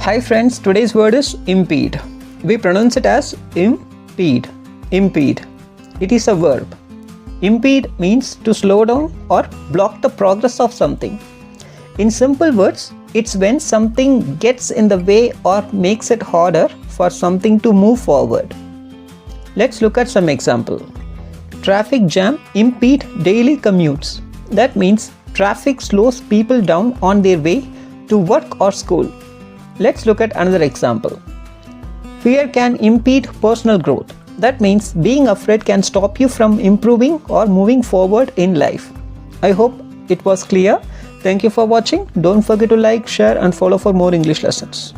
Hi friends, today's word is impede. We pronounce it as impede. Impede. It is a verb. Impede means to slow down or block the progress of something. In simple words, it's when something gets in the way or makes it harder for something to move forward. Let's look at some example. Traffic jam impede daily commutes. That means traffic slows people down on their way to work or school. Let's look at another example. Fear can impede personal growth. That means being afraid can stop you from improving or moving forward in life. I hope it was clear. Thank you for watching. Don't forget to like, share and follow for more English lessons.